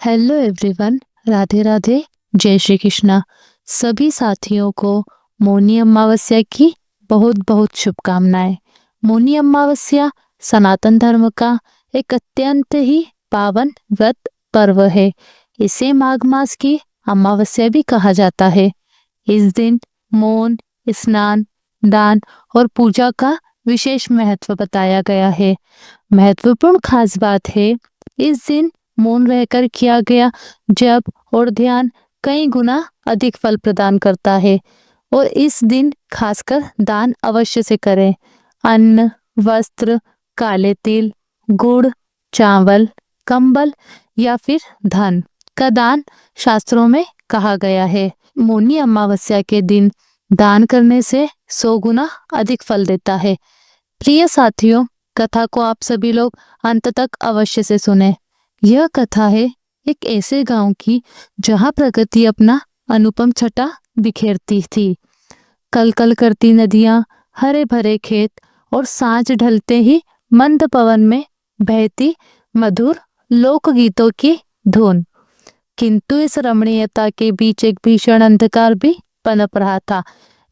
Hello everyone. Radhe Radhe. जय श्री कृष्णा। सभी साथियों को मौनी अमावस्या की बहुत बहुत शुभकामनाएं। मौनी अमावस्या सनातन धर्म का एक अत्यंत ही पावन व्रत पर्व है। इसे माघ मास की अमावस्या भी कहा जाता है। इस दिन मौन, स्नान, दान और पूजा का विशेष महत्व बताया गया है। महत्वपूर्ण खास बात है, इस दिन मौन रहकर किया गया जप और ध्यान कई गुना अधिक फल प्रदान करता है। और इस दिन खासकर दान अवश्य से करें। अन्न, वस्त्र, काले तिल, गुड़, चावल, कंबल या फिर धन का दान शास्त्रों में कहा गया है। मौनी अमावस्या के दिन दान करने से 100 गुना अधिक फल देता है। प्रिय साथियों, कथा को आप सभी लोग अंत तक अवश्य से सुने। यह कथा है एक ऐसे गांव की जहां प्रकृति अपना अनुपम छटा बिखेरती थी। कलकल करती नदियां, हरे भरे खेत और सांझ ढलते ही मंद पवन में बहती मधुर लोकगीतों की धुन। किंतु इस रमणीयता के बीच एक भीषण अंधकार भी पनप रहा था।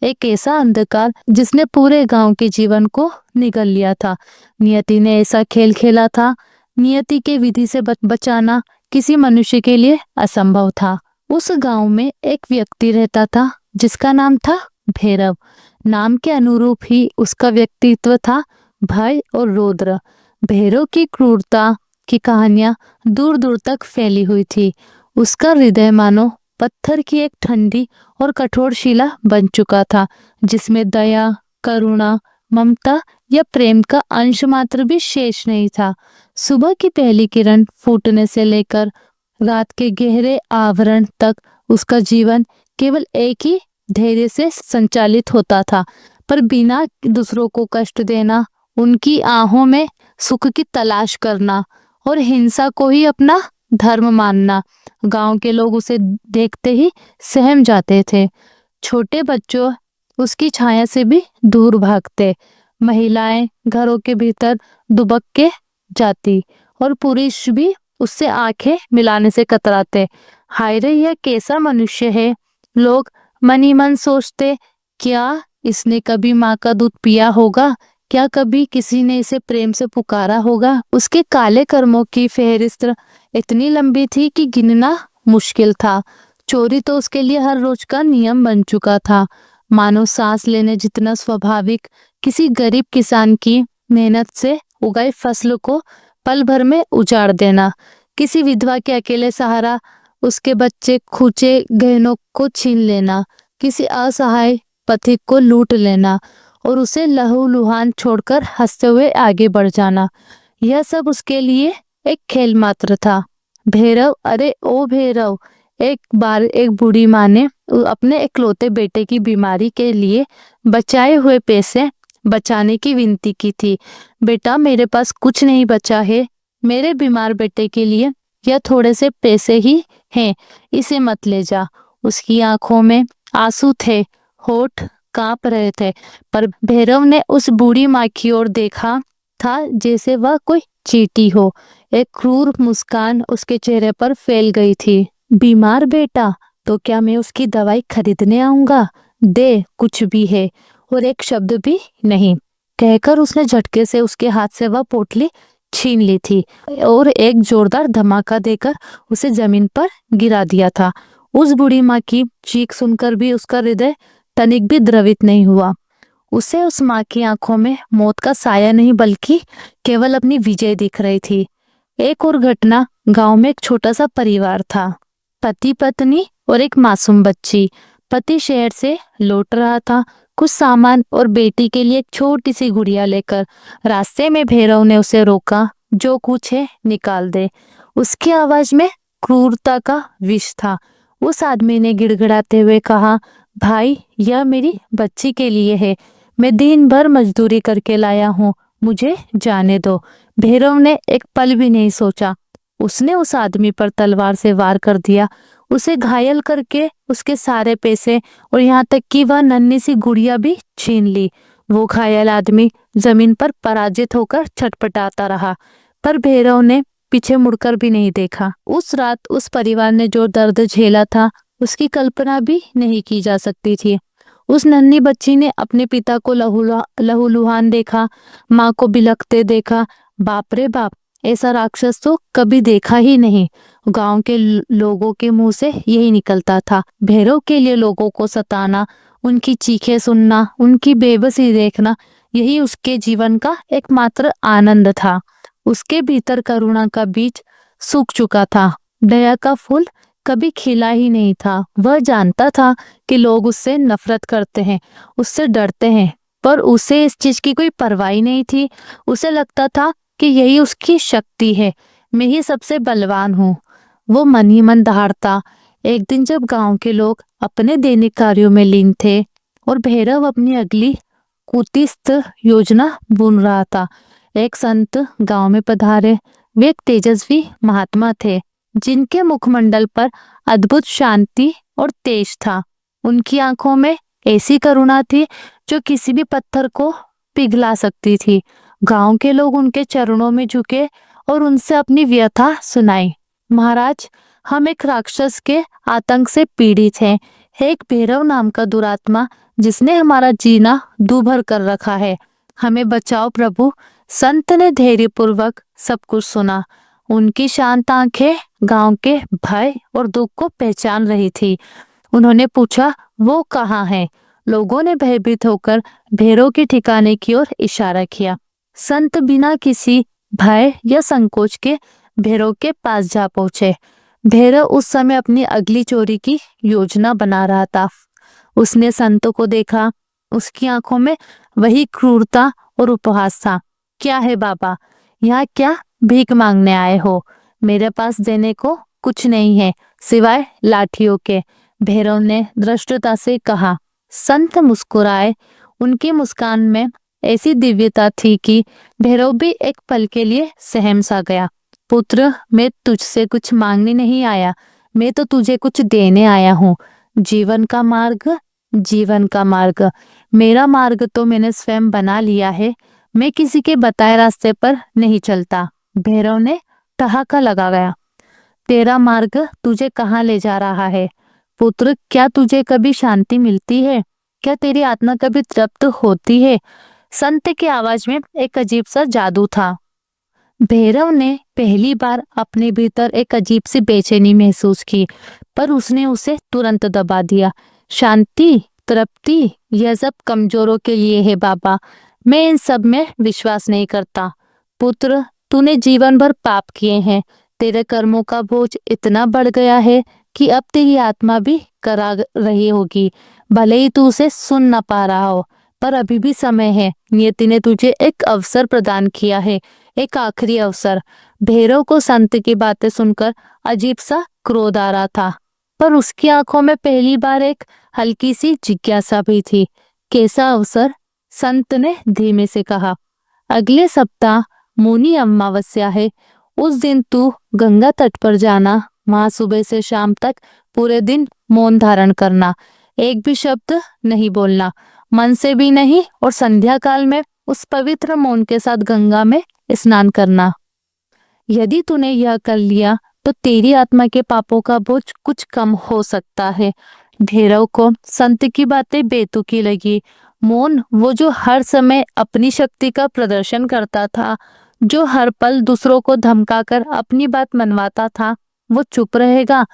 एक ऐसा अंधकार जिसने पूरे गांव के जीवन को निगल लिया था। नियति ने ऐसा खेल खेला था, नियति के विधि से बचाना किसी मनुष्य के लिए असंभव था। उस गांव में एक व्यक्ति रहता था जिसका नाम था भैरव। नाम के अनुरूप ही उसका व्यक्तित्व था भय और रौद्र। भैरव की क्रूरता की कहानियां दूर दूर तक फैली हुई थी। उसका हृदय मानो पत्थर की एक ठंडी और कठोर शिला बन चुका था, जिसमें दया, करुणा, ममता या प्रेम का अंश मात्र भी शेष नहीं था। सुबह की पहली किरण फूटने से लेकर रात के गहरे आवरण तक उसका जीवन केवल एक ही धैर्य से संचालित होता था, पर बिना दूसरों को कष्ट देना, उनकी आहों में सुख की तलाश करना और हिंसा को ही अपना धर्म मानना। गांव के लोग उसे देखते ही सहम जाते थे। छोटे बच्चों उसकी छाया से भी दूर भागते, महिलाएं घरों के भीतर दुबक के जाती और पुरुष भी उससे आंखें मिलाने से कतराते। हाय रे, यह कैसा मनुष्य है, लोग मन ही मन सोचते। क्या इसने कभी माँ का दूध पिया होगा? क्या कभी किसी ने इसे प्रेम से पुकारा होगा? उसके काले कर्मों की फेहरिस्त इतनी लंबी थी कि गिनना मुश्किल था। चोरी तो उसके लिए हर रोज का नियम बन चुका था। मानो सांस लेने जितना स्वाभाविक किसी गरीब किसान की मेहनत से उगाई फसल को पल भर में उजाड़ देना, किसी विधवा के अकेले सहारा उसके बच्चे खूचे गहनों को छीन लेना, किसी असहाय पथिक को लूट लेना और उसे लहूलुहान छोड़कर हंसते हुए आगे बढ़ जाना, यह सब उसके लिए एक खेल मात्र था। भैरव, अरे ओ भैरव, एक बार एक बूढ़ी माँ ने अपने इकलौते बेटे की बीमारी के लिए बचाए हुए पैसे बचाने की विनती की थी। बेटा, मेरे पास कुछ नहीं बचा है, मेरे बीमार बेटे के लिए यह थोड़े से पैसे ही हैं, इसे मत ले जा। उसकी आंखों में आंसू थे, होठ कांप रहे थे, पर भैरव ने उस बूढ़ी माँ की ओर देखा था जैसे वह कोई चींटी हो। एक क्रूर मुस्कान उसके चेहरे पर फैल गई थी। बीमार बेटा, तो क्या मैं उसकी दवाई खरीदने आऊंगा? दे, कुछ भी है, और एक शब्द भी नहीं, कहकर उसने झटके से उसके हाथ से वह पोटली छीन ली थी और एक जोरदार धमाका देकर उसे जमीन पर गिरा दिया था। उस बूढ़ी माँ की चीख सुनकर भी उसका हृदय तनिक भी द्रवित नहीं हुआ। उसे उस माँ की आंखों में मौत का साया नहीं बल्कि केवल अपनी विजय दिख रही थी। एक और घटना, गांव में एक छोटा सा परिवार था, पति पत्नी और एक मासूम बच्ची। पति शहर से लौट रहा था कुछ सामान और बेटी के लिए एक छोटी सी गुड़िया लेकर। रास्ते में भैरव ने उसे रोका, जो कुछ है निकाल दे। उसकी आवाज में क्रूरता का विष था। उस आदमी ने गिड़गिड़ाते हुए कहा, भाई, यह मेरी बच्ची के लिए है, मैं दिन भर मजदूरी करके लाया हूँ, मुझे जाने दो। भैरव ने एक पल भी नहीं सोचा, उसने उस आदमी पर तलवार से वार कर दिया, उसे घायल करके उसके सारे पैसे और यहाँ तक कि वह नन्ही सी गुड़िया भी छीन ली। वो घायल आदमी जमीन पर पराजित होकर छटपटाता रहा, पर भैरव ने पीछे मुड़कर भी नहीं देखा। उस रात उस परिवार ने जो दर्द झेला था उसकी कल्पना भी नहीं की जा सकती थी। उस नन्ही बच्ची ने अपने पिता को लहूलुहान देखा, माँ को बिलखते देखा। बाप रे बाप, ऐसा राक्षस तो कभी देखा ही नहीं। गांव के लोगों के मुंह से यही निकलता था। भैरव के लिए लोगों को सताना, उनकी चीखें सुनना, उनकी बेबसी देखना, यही उसके जीवन का एकमात्र आनंद था। उसके भीतर करुणा का बीज सूख चुका था। दया का फूल कभी खिला ही नहीं था। वह जानता था कि लोग उससे नफरत करते हैं, उससे डरते हैं, पर उसे इस चीज की कोई परवाह नहीं थी। उसे लगता था कि यही उसकी शक्ति है, मैं ही सबसे बलवान हूँ। वो मन ही मन दहाड़ता। एक दिन जब गांव के लोग अपने दैनिक कार्यों में लीन थे और भैरव अपनी अगली कुतिस्त योजना बुन रहा था, एक संत गांव में पधारे। वे एक तेजस्वी महात्मा थे जिनके मुखमंडल पर अद्भुत शांति और तेज था। उनकी आंखों में ऐसी करुणा थी जो किसी भी पत्थर को पिघला सकती थी। गांव के लोग उनके चरणों में झुके और उनसे अपनी व्यथा सुनाई। महाराज, हम एक राक्षस के आतंक से पीड़ित हैं। एक भैरव नाम का दुरात्मा जिसने हमारा जीना दूभर कर रखा है। हमें बचाओ प्रभु। संत ने धैर्यपूर्वक सब कुछ सुना। उनकी शांत आंखें गांव के भय और दुख को पहचान रही थी। उन्होंने पूछा, वो कहाँ है? लोगों ने भयभीत होकर भैरव के ठिकाने की ओर इशारा किया। संत बिना किसी भय या संकोच के भैरव के पास जा पहुंचे। भैरव उस समय अपनी अगली चोरी की योजना बना रहा था। उसने संत को देखा। उसकी आंखों में वही क्रूरता और उपहास था। क्या है बाबा, यहाँ क्या भीख मांगने आए हो? मेरे पास देने को कुछ नहीं है सिवाय लाठियों के, भैरव ने धृष्टता से कहा। संत मुस्कुराए। उनकी मुस्कान में ऐसी दिव्यता थी कि भैरव भी एक पल के लिए सहम सा गया। पुत्र, मैं तुझसे कुछ मांगने नहीं आया, मैं तो तुझे कुछ देने आया हूँ। जीवन का मार्ग, जीवन का मार्ग। मेरा मार्ग तो मैंने स्वयं बना लिया है। मैं किसी के बताए रास्ते पर नहीं चलता। भैरव ने ठहाका लगा गया। तेरा मार्ग तुझे कहाँ ले जा रहा है? पुत्र, क्या तुझे कभी शांति मिलती है? क्या तेरी आत्मा कभी तृप्त होती है? संत की आवाज में एक अजीब सा जादू था। भैरव ने पहली बार अपने भीतर एक अजीब सी बेचैनी महसूस की, पर उसने उसे तुरंत दबा दिया। शांति, तृप्ति, यह सब कमजोरों के लिए है बाबा। मैं इन सब में विश्वास नहीं करता। पुत्र, तूने जीवन भर पाप किए हैं। तेरे कर्मों का बोझ इतना बढ़ गया है कि अब तेरी आत्मा भी करा रही होगी। भले ही तू उसे सुन न पा रहा हो, पर अभी भी समय है। नियति ने तुझे एक अवसर प्रदान किया है, एक आखिरी अवसर। भैरव को संत की बातें सुनकर अजीब सा क्रोध आ रहा था, पर उसकी आंखों में पहली बार एक हल्की सी जिज्ञासा भी थी। कैसा अवसर? संत ने धीमे से कहा। अगले सप्ताह मौनी अमावस्या है। उस दिन तू गंगा तट पर जाना। वहां सुबह से शाम तक पूरे दिन मौन धारण करना। एक भी शब्द नहीं बोलना, मन से भी नहीं, और संध्या काल में उस पवित्र मौन के साथ गंगा में स्नान करना। यदि तूने यह कर लिया तो तेरी आत्मा के पापों का बोझ कुछ कम हो सकता है। भैरव को संत की बातें बेतुकी लगी। मौन, वो जो हर समय अपनी शक्ति का प्रदर्शन करता था, जो हर पल दूसरों को धमकाकर अपनी बात मनवाता था, वो चुप रहेगा।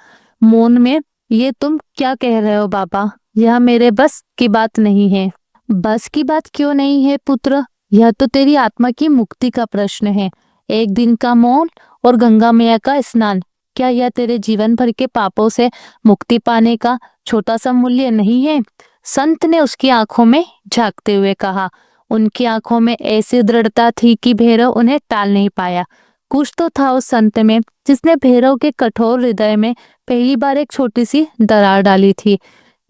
मौन में, ये तुम क्या कह रहे हो बाबा? यह मेरे बस की बात नहीं है। बस की बात क्यों नहीं है पुत्र? यह तो तेरी आत्मा की मुक्ति का प्रश्न है। एक दिन का मौन और गंगा मैया का स्नान, क्या यह तेरे जीवन भर के पापों से मुक्ति पाने का छोटा सा मूल्य नहीं है? संत ने उसकी आंखों में झांकते हुए कहा। उनकी आंखों में ऐसी दृढ़ता थी कि भैरव उन्हें टाल नहीं पाया। कुछ तो था उस संत में जिसने भैरव के कठोर हृदय में पहली बार एक छोटी सी दरार डाली थी।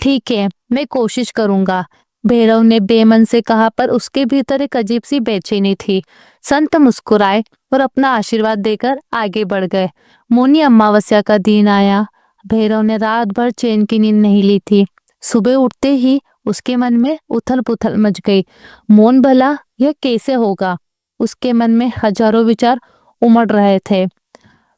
ठीक है, मैं कोशिश करूंगा, भैरव ने बेमन से कहा, पर उसके भीतर एक अजीब सी बेचैनी थी। संत मुस्कुराए और अपना आशीर्वाद देकर आगे बढ़ गए। मौनी अमावस्या का दिन आया। भैरव ने रात भर चैन की नींद नहीं ली थी। सुबह उठते ही उसके मन में उथल पुथल मच गई। मौन भला यह कैसे होगा? उसके मन में हजारों विचार उमड़ रहे थे।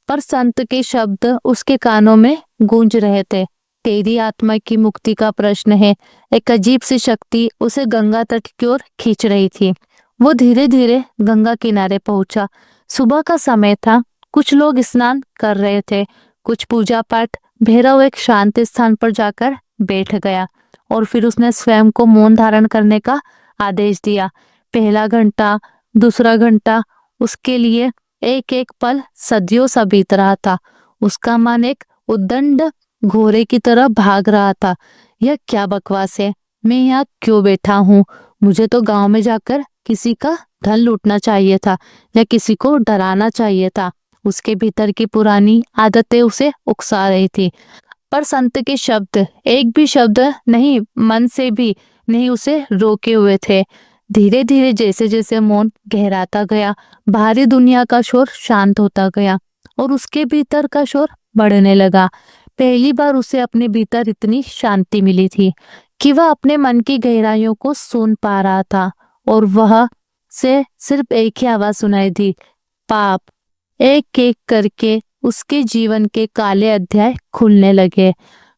पर संत के शब्द उसके कानों में गूंज रहे थे। तेरी आत्मा की मुक्ति का प्रश्न है। एक अजीब सी शक्ति उसे गंगा तट की ओर खींच रही थी। वो धीरे धीरे गंगा किनारे पहुंचा। सुबह का समय था। कुछ लोग स्नान कर रहे थे, कुछ पूजा पाठ। भैरव एक शांत स्थान पर जाकर बैठ गया और फिर उसने स्वयं को मौन धारण करने का आदेश दिया। पहला घंटा, दूसरा घंटा, उसके लिए एक एक पल सदियों सा बीत रहा था। उसका मन एक उद्दंड घोड़े की तरह भाग रहा था। यह क्या बकवास है? मैं यहाँ क्यों बैठा हूँ? मुझे तो गांव में जाकर किसी का धन लूटना चाहिए था या किसी को डराना चाहिए था। उसके भीतर की पुरानी आदतें उसे उकसा रही थी। पर संत के शब्द, एक भी शब्द नहीं, मन से भी नहीं, उसे रोके हुए थे। धीरे धीरे जैसे जैसे मौन गहराता गया, बाहरी दुनिया का शोर शांत होता गया और उसके भीतर का शोर बढ़ने लगा। पहली बार उसे अपने भीतर इतनी शांति मिली थी कि वह अपने मन की गहराइयों को सुन पा रहा था और वह से सिर्फ एक ही आवाज सुनाई दी, पाप। एक एक करके उसके जीवन के काले अध्याय खुलने लगे।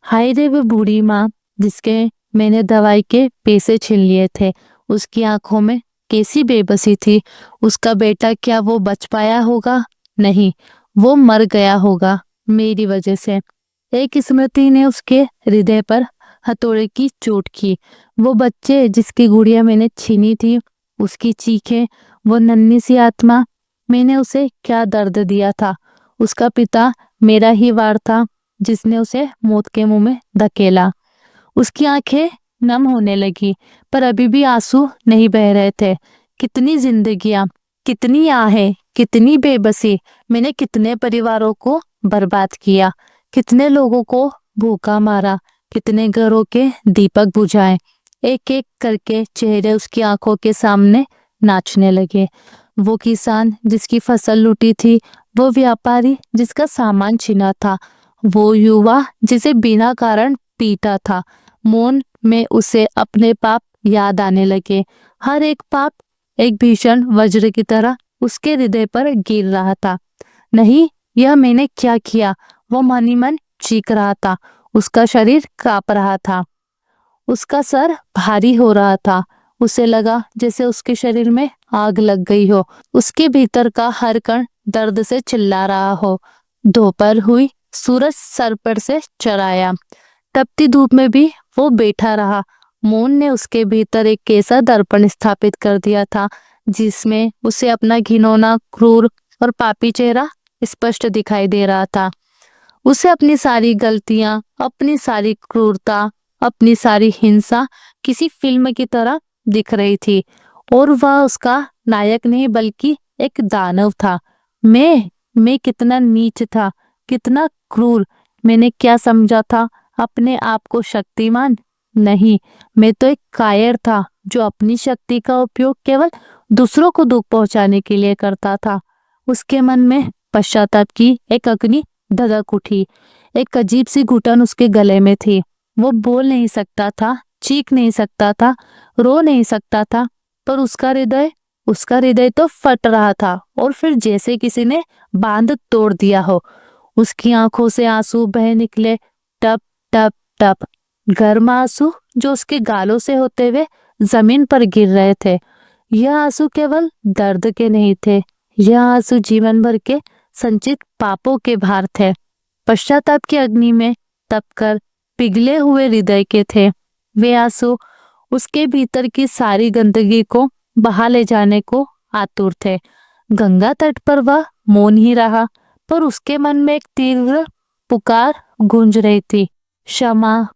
हाय रे वो बूढ़ी माँ जिसके मैंने दवाई के पैसे छीन लिए थे, उसकी आंखों में कैसी बेबसी थी। उसका बेटा, क्या वो बच पाया होगा? नहीं, वो मर गया होगा मेरी वजह से। एक स्मृति ने उसके हृदय पर हथौड़े की चोट की। वो बच्चे जिसकी गुड़िया मैंने छीनी थी, उसकी चीखें, वो नन्ही सी आत्मा, मैंने उसे क्या दर्द दिया था। उसका पिता मेरा ही वार था जिसने उसे मौत के मुंह में धकेला। उसकी आंखें नम होने लगी, पर अभी भी आंसू नहीं बह रहे थे। कितनी जिंदगियां, कितनी आहें, कितनी बेबसी। मैंने कितने परिवारों को बर्बाद किया, कितने लोगों को भूखा मारा, कितने घरों के दीपक बुझाए। एक एक करके चेहरे उसकी आंखों के सामने नाचने लगे। वो किसान जिसकी फसल लूटी थी, वो व्यापारी जिसका सामान छीना था, वो युवा जिसे बिना कारण पीटा था। मौन में उसे अपने पाप याद आने लगे। हर एक पाप एक भीषण वज्र की तरह उसके हृदय पर गिर रहा था। नहीं, यह मैंने क्या किया? वो मन ही मन चीख रहा था। उसका शरीर कांप रहा था, उसका सर भारी हो रहा था। उसे लगा जैसे उसके शरीर में आग लग गई हो। उसके भीतर का हर कण दर्द से चिल्ला रहा हो। दोपहर हुई, सूरज सर पर से चढ़ाया। तपती धूप में भी वो बैठा रहा। मौन ने उसके भीतर एक ऐसा दर्पण स्थापित कर दिया था जिसमें उसे अपना घिनौना, क्रूर और पापी चेहरा स्पष्ट दिखाई दे रहा था। उसे अपनी सारी गलतियां, अपनी सारी क्रूरता, अपनी सारी हिंसा किसी फिल्म की तरह दिख रही थी और वह उसका नायक नहीं बल्कि एक दानव था। मैं कितना नीच था, कितना क्रूर। मैंने क्या समझा था अपने आप को शक्तिमान? नहीं, मैं तो एक कायर था जो अपनी शक्ति का उपयोग केवल दूसरों को दुख पहुंचाने के लिए करता था। उसके मन में पश्चाताप की एक अग्नि धधक उठी। एक अजीब सी घुटन उसके गले में थी। वो बोल नहीं सकता था, चीख नहीं सकता था, रो नहीं सकता था, पर उसका हृदय तो फट रहा था और फिर जैसे किसी ने बांध तोड़ दिया हो। उसकी आंखों से आंसू बह निकले, टप टप टप। गर्म आंसू जो उसके गालों से होते हुए जमीन पर गिर रहे थे। यह आंसू केवल दर्द के नहीं थे, यह आंसू जीवन भर के संचित पापों के भार थे। पश्चाताप की अग्नि में तपकर पिघले हुए हृदय के थे। वे आंसू उसके भीतर की सारी गंदगी को बहा ले जाने को आतुर थे। गंगा तट पर वह मौन ही रहा, पर उसके मन में एक तीव्र पुकार गूंज रही थी, क्षमा,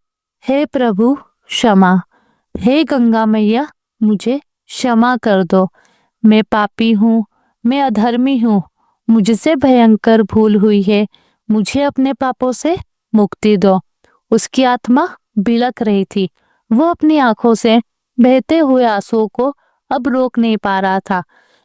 हे प्रभु, क्षमा। हे गंगा मैया, मुझे क्षमा कर दो। मैं पापी हूँ, मैं अधर्मी हूँ, मुझसे भयंकर भूल हुई है। मुझे अपने पापों से मुक्ति दो। उसकी आत्मा बिलख रही थी। वो अपनी आंखों से बहते हुए आंसुओं को अब रोक नहीं पा रहा था।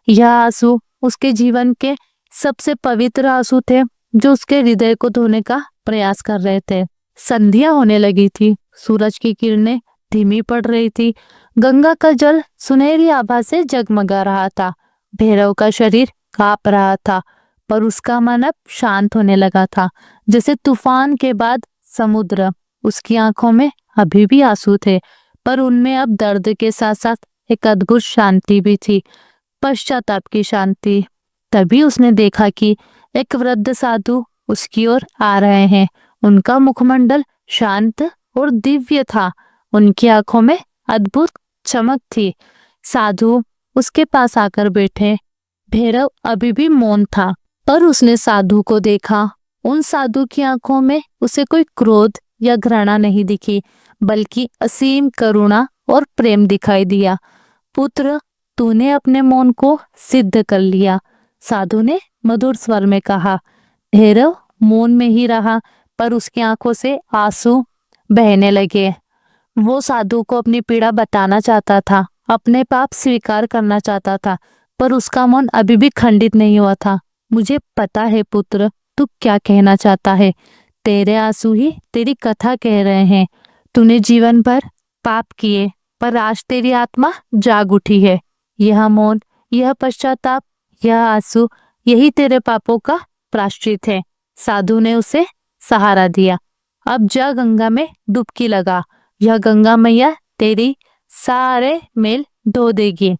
यह आंसू उसके जीवन के सबसे पवित्र आंसू थे जो उसके हृदय को धोने का प्रयास कर रहे थे। संध्या होने लगी थी। सूरज की किरणें धीमी पड़ रही थी। गंगा का जल सुनहरी आभा से जगमगा रहा था। भैरव का शरीर कांप रहा था, पर उसका मन अब शांत होने लगा था, जैसे तूफान के बाद समुद्र। उसकी आंखों में अभी भी आंसू थे, पर उनमें अब दर्द के साथ साथ एक अद्भुत शांति भी थी, पश्चाताप की शांति। तभी उसने देखा कि एक वृद्ध साधु उसकी ओर आ रहे हैं। उनका मुखमंडल शांत और दिव्य था, उनकी आंखों में अद्भुत चमक थी। साधु उसके पास आकर बैठे। भैरव अभी भी मौन था, पर उसने साधु को देखा। उन साधु की आंखों में उसे कोई क्रोध या घृणा नहीं दिखी, बल्कि असीम करुणा और प्रेम दिखाई दिया। पुत्र, तूने अपने मौन को सिद्ध कर लिया, साधु ने मधुर स्वर में कहा। भैरव मौन में ही रहा, पर उसकी आंखों से आंसू बहने लगे। वो साधु को अपनी पीड़ा बताना चाहता था, अपने पाप स्वीकार करना चाहता था, पर उसका मन अभी भी खंडित नहीं हुआ था। मुझे पता है पुत्र, तू क्या कहना चाहता है। तेरे आंसू ही तेरी कथा कह रहे हैं। तूने जीवन भर पाप किए, पर आज तेरी आत्मा जाग उठी है। यह मौन, यह पश्चाताप, यह आंसू, यही तेरे पापों का प्रायश्चित है। साधु ने उसे सहारा दिया। अब जा गंगा में डुबकी लगा, यह गंगा मैया तेरी सारे मेल धो देगी।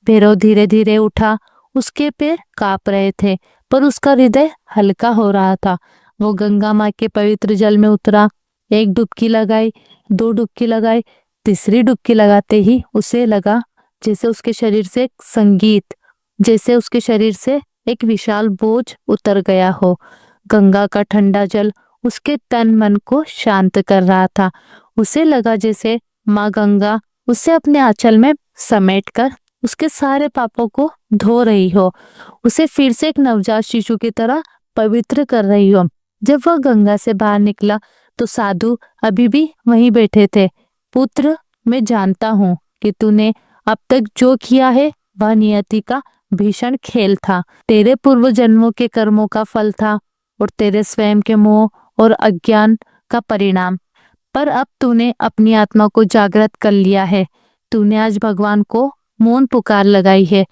भैरव धीरे धीरे उठा। उसके पैर कांप रहे थे, पर उसका हृदय हल्का हो रहा था। वो गंगा माँ के पवित्र जल में उतरा। एक डुबकी लगाई, दो डुबकी लगाई, तीसरी डुबकी लगाते ही उसे लगा जैसे उसके शरीर से एक संगीत, जैसे उसके शरीर से एक विशाल बोझ उतर गया हो। गंगा का ठंडा जल उसके तन मन को शांत कर रहा था। उसे लगा जैसे माँ गंगा उसे अपने आंचल में समेटकर उसके सारे पापों को धो रही हो, उसे फिर से एक नवजात शिशु की तरह पवित्र कर रही हो। जब वह गंगा से बाहर निकला तो साधु अभी भी वहीं बैठे थे। पुत्र, मैं जानता हूँ कि तूने अब तक जो किया है वह नियति का भीषण खेल था, तेरे पूर्व जन्मों के कर्मों का फल था और तेरे स्वयं के मोह और अज्ञान का परिणाम। पर अब तूने अपनी आत्मा को जागृत कर लिया है। तूने आज भगवान को मौन पुकार लगाई है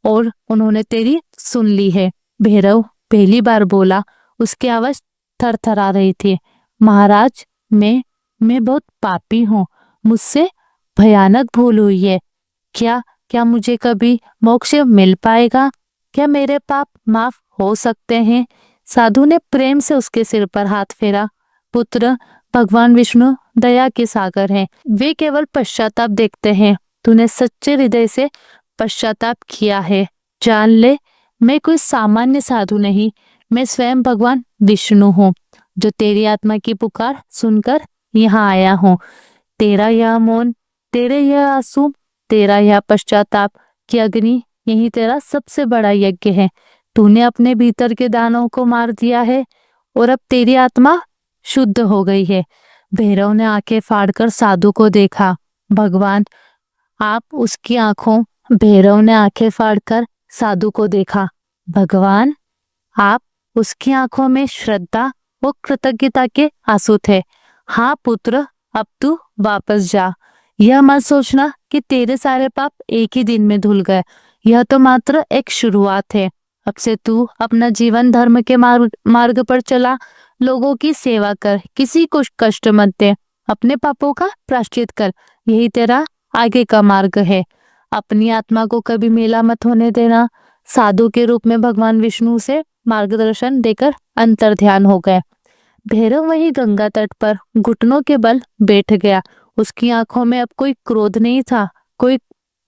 और उन्होंने तेरी सुन ली है। भैरव पहली बार बोला। उसकी आवाज थरथरा रही थी। महाराज, मैं बहुत पापी हूँ, मुझसे भयानक भूल हुई है। क्या क्या मुझे कभी मोक्ष मिल पाएगा? क्या मेरे पाप माफ हो सकते हैं? साधु ने प्रेम से उसके सिर पर हाथ फेरा। पुत्र, भगवान विष्णु दया के सागर हैं। वे केवल पश्चाताप देखते हैं। तूने सच्चे हृदय से पश्चाताप किया है। जान ले, मैं कोई सामान्य साधु नहीं, मैं स्वयं भगवान विष्णु हूँ, जो तेरी आत्मा की पुकार सुनकर यहाँ आया हूँ। तेरा यह मौन, तेरे यह आंसू, तेरा यह पश्चाताप की अग्नि, यही तेरा सबसे बड़ा यज्ञ है। तूने अपने भीतर के दानवों को मार दिया है और अब तेरी आत्मा शुद्ध हो गई है। भैरव ने आंखें फाड़कर साधु को देखा। भगवान, आप उसकी आंखों भैरव ने आंखें फाड़कर साधु को देखा। भगवान, आप उसकी आंखों में श्रद्धा और कृतज्ञता के आंसू थे। हाँ पुत्र, अब तू वापस जा। यह मत सोचना कि तेरे सारे पाप एक ही दिन में धुल गए। यह तो मात्र एक शुरुआत है। अब से तू अपना जीवन धर्म के मार्ग पर चला। लोगों की सेवा कर, किसी को कष्ट मत दे, अपने पापों का प्रायश्चित कर। यही तेरा आगे का मार्ग है। अपनी आत्मा को कभी मेला मत होने देना। साधु के रूप में भगवान विष्णु से मार्गदर्शन देकर अंतर ध्यान हो गए। भैरव वही गंगा तट पर घुटनों के बल बैठ गया। उसकी आंखों में अब कोई क्रोध नहीं था, कोई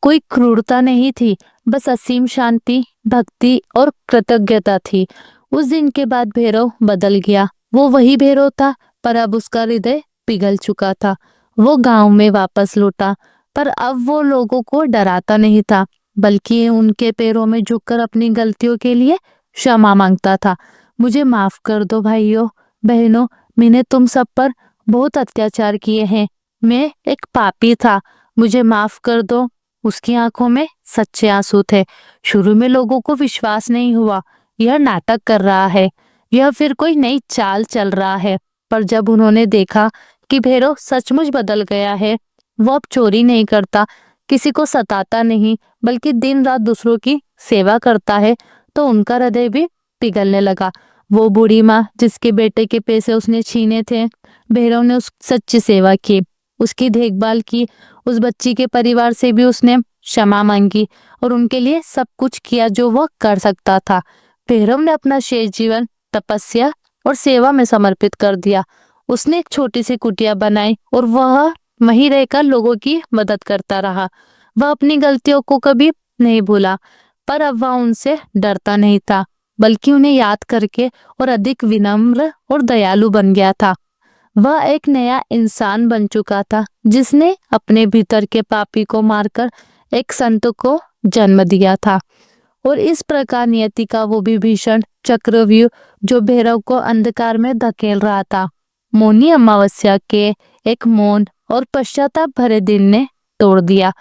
कोई क्रूरता नहीं थी, बस असीम शांति, भक्ति और कृतज्ञता थी। उस दिन के बाद भैरव बदल गया। वो वही भैरव था, पर अब उसका हृदय पिघल चुका था। वो गांव में वापस लौटा, पर अब वो लोगों को डराता नहीं था, बल्कि उनके पैरों में झुककर अपनी गलतियों के लिए क्षमा मांगता था। मुझे माफ कर दो भाइयों बहनों, मैंने तुम सब पर बहुत अत्याचार किए हैं। मैं एक पापी था, मुझे माफ कर दो। उसकी आंखों में सच्चे आंसू थे। शुरू में लोगों को विश्वास नहीं हुआ, यह नाटक कर रहा है, यह फिर कोई नई चाल चल रहा है। पर जब उन्होंने देखा कि भैरव सचमुच बदल गया है, वो अब चोरी नहीं करता, किसी को सताता नहीं, बल्कि दिन रात दूसरों की सेवा करता है, तो उनका हृदय भी पिघलने लगा। वो बूढ़ी माँ जिसके बेटे के पैसे उसने छीने थे, भैरव ने उस सच्ची सेवा की, उसकी देखभाल की। उस बच्ची के परिवार से भी उसने क्षमा मांगी और उनके लिए सब कुछ किया जो वह कर सकता था। भैरव ने अपना शेष जीवन तपस्या और सेवा में समर्पित कर दिया। उसने एक छोटी सी कुटिया बनाई और वह वहीं रहकर लोगों की मदद करता रहा। वह अपनी गलतियों को कभी नहीं भूला, पर अब वह उनसे डरता नहीं था, बल्कि उन्हें याद करके और अधिक विनम्र और दयालु बन गया था। वह एक नया इंसान बन चुका था, जिसने अपने भीतर के पापी को मारकर एक संत को जन्म दिया था। और इस प्रकार नियति का वो भी भीषण चक्रव्यूह जो भैरव को अंधकार में धकेल रहा था, मौनी अमावस्या के एक मौन और पश्चाताप भरे दिन ने तोड़ दिया।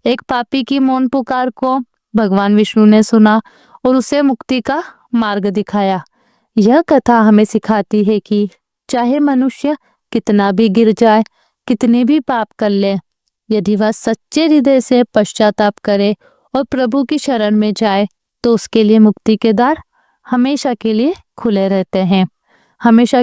एक पापी की मौन पुकार को भगवान विष्णु ने सुना और उसे मुक्ति का मार्ग दिखाया। यह कथा हमें सिखाती है कि चाहे मनुष्य कितना भी गिर जाए, कितने भी पाप कर ले, यदि वह सच्चे हृदय से पश्चाताप करे और प्रभु की शरण में जाए, तो उसके लिए मुक्ति के द्वार हमेशा के लिए खुले रहते हैं। हमेशा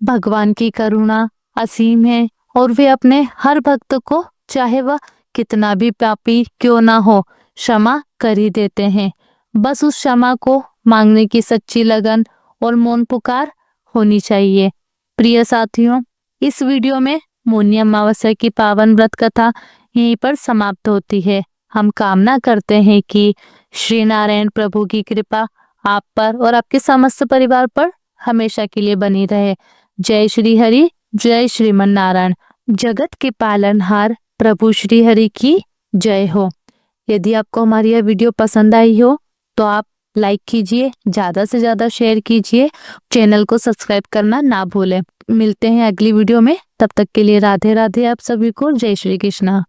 भगवान की करुणा असीम है और वे अपने हर भक्त को, चाहे वह कितना भी पापी क्यों ना हो, क्षमा कर ही देते हैं। बस उस क्षमा को मांगने की सच्ची लगन और मौन पुकार होनी चाहिए। प्रिय साथियों, इस वीडियो में मौनी अमावस्या की पावन व्रत कथा यहीं पर समाप्त होती है। हम कामना करते हैं कि श्री नारायण प्रभु की कृपा आप पर और आपके समस्त परिवार पर हमेशा के लिए बनी रहे। जय श्री हरि, जय श्रीमन नारायण। जगत के पालनहार प्रभु श्री हरि की जय हो। यदि आपको हमारी यह वीडियो पसंद आई हो तो आप लाइक कीजिए, ज़्यादा से ज़्यादा शेयर कीजिए, चैनल को सब्सक्राइब करना ना भूलें। मिलते हैं अगली वीडियो में, तब तक के लिए राधे राधे आप सभी को। जय श्री कृष्णा।